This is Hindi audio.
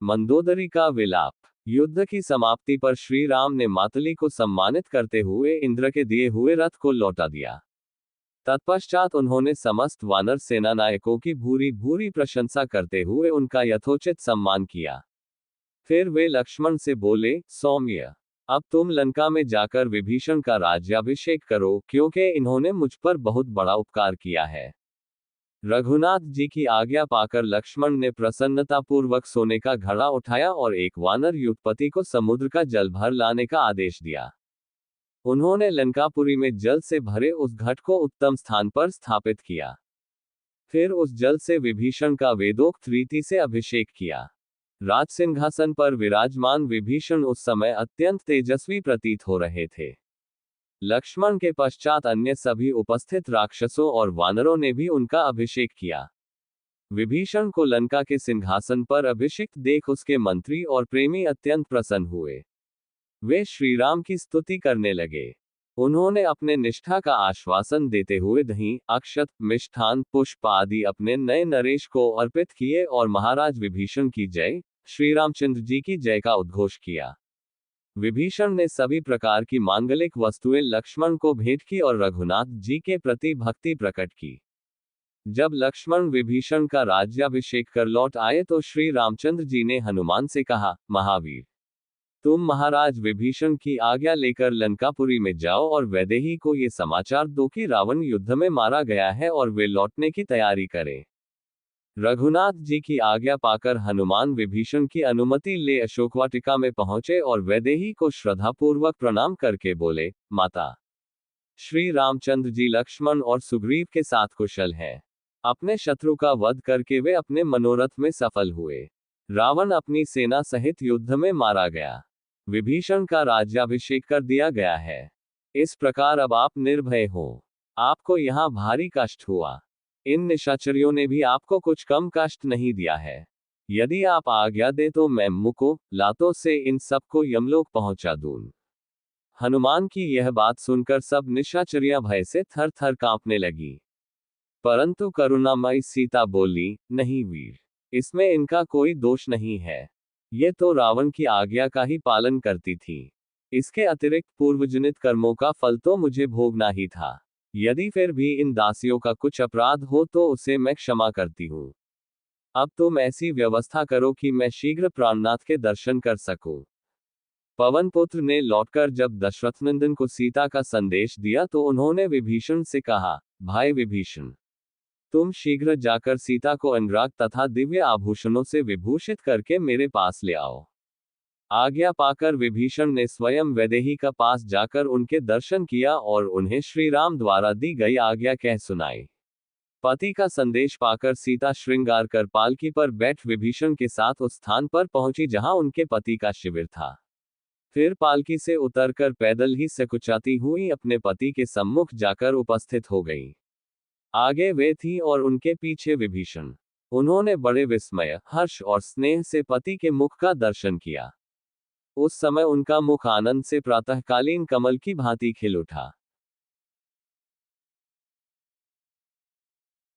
मंदोदरी का विलाप। युद्ध की समाप्ति पर श्री राम ने मातली को सम्मानित करते हुए इंद्र के दिए हुए रथ को लौटा दिया। तत्पश्चात उन्होंने समस्त वानर सेना नायकों की भूरी भूरी प्रशंसा करते हुए उनका यथोचित सम्मान किया। फिर वे लक्ष्मण से बोले, सौम्य, अब तुम लंका में जाकर विभीषण का राज्याभिषेक करो, क्योंकि इन्होंने मुझ पर बहुत बड़ा उपकार किया है। रघुनाथ जी की आज्ञा पाकर लक्ष्मण ने प्रसन्नतापूर्वक सोने का घड़ा उठाया और एक वानर युद्धपति को समुद्र का जल भर लाने का आदेश दिया। उन्होंने लंकापुरी में जल से भरे उस घट को उत्तम स्थान पर स्थापित किया। फिर उस जल से विभीषण का वेदोक्त रीति से अभिषेक किया। राज सिंहासन पर विराजमान विभीषण उस समय अत्यंत तेजस्वी प्रतीत हो रहे थे। लक्ष्मण के पश्चात अन्य सभी उपस्थित राक्षसों और वानरों ने भी उनका अभिषेक किया। विभीषण को लंका के सिंहासन पर अभिषिक्त देख उसके मंत्री और प्रेमी अत्यंत प्रसन्न हुए। वे श्रीराम की स्तुति करने लगे। उन्होंने अपने निष्ठा का आश्वासन देते हुए दही, अक्षत, मिष्ठान, पुष्प आदि अपने नए नरेश को अर्पित किए और महाराज विभीषण की जय, श्री रामचंद्र जी की जय का उद्घोष किया। विभीषण ने सभी प्रकार की मांगलिक वस्तुएं लक्ष्मण को भेंट की और रघुनाथ जी के प्रति भक्ति प्रकट की। जब लक्ष्मण विभीषण का राज्याभिषेक कर लौट आए तो श्री रामचंद्र जी ने हनुमान से कहा, महावीर, तुम महाराज विभीषण की आज्ञा लेकर लंकापुरी में जाओ और वैदेही को ये समाचार दो कि रावण युद्ध में मारा गया है और वे लौटने की तैयारी करें। रघुनाथ जी की आज्ञा पाकर हनुमान विभीषण की अनुमति ले अशोकवाटिका में पहुंचे और वैदेही को श्रद्धापूर्वक प्रणाम करके बोले, माता, श्री रामचंद्र जी लक्ष्मण और सुग्रीव के साथ कुशल हैं। अपने शत्रु का वध करके वे अपने मनोरथ में सफल हुए। रावण अपनी सेना सहित युद्ध में मारा गया। विभीषण का राज्याभिषेक कर दिया गया है। इस प्रकार अब आप निर्भय हो। आपको यहाँ भारी कष्ट हुआ। इन निशाचरियों ने भी आपको कुछ कम कष्ट नहीं दिया है। यदि आप आज्ञा दे तो मैं मुको लातों से इन सबको यमलोक पहुंचा दूं। हनुमान की यह बात सुनकर सब निशाचरियां भय से थर थर कांपने लगी। परंतु करुणामयी सीता बोली, नहीं वीर, इसमें इनका कोई दोष नहीं है। ये तो रावण की आज्ञा का ही पालन करती थी। इसके अतिरिक्त पूर्वजनित कर्मों का फल तो मुझे भोगना ही था। यदि फिर भी इन दासियों का कुछ अपराध हो तो उसे मैं क्षमा करती हूँ। अब तुम ऐसी व्यवस्था करो कि मैं शीघ्र प्राणनाथ के दर्शन कर सकूं। पवन पुत्र ने लौटकर जब दशरथनंदन को सीता का संदेश दिया तो उन्होंने विभीषण से कहा, भाई विभीषण, तुम शीघ्र जाकर सीता को अनुराग तथा दिव्य आभूषणों से विभूषित करके मेरे पास ले आओ। आज्ञा पाकर विभीषण ने स्वयं वैदेही का पास जाकर उनके दर्शन किया और उन्हें श्री राम द्वारा दी गई आज्ञा कह सुनाई। पति का संदेश पाकर सीता श्रृंगार कर पालकी पर बैठ विभीषण के साथ उस स्थान पर पहुंची जहां उनके पति का शिविर था। फिर पालकी से उतरकर पैदल ही सकुचाती हुई अपने पति के सम्मुख जाकर उपस्थित हो गई। आगे वे थी और उनके पीछे विभीषण। उन्होंने बड़े विस्मय, हर्ष और स्नेह से पति के मुख का दर्शन किया। उस समय उनका मुख आनंद से प्रातःकालीन कमल की भांति खिल उठा।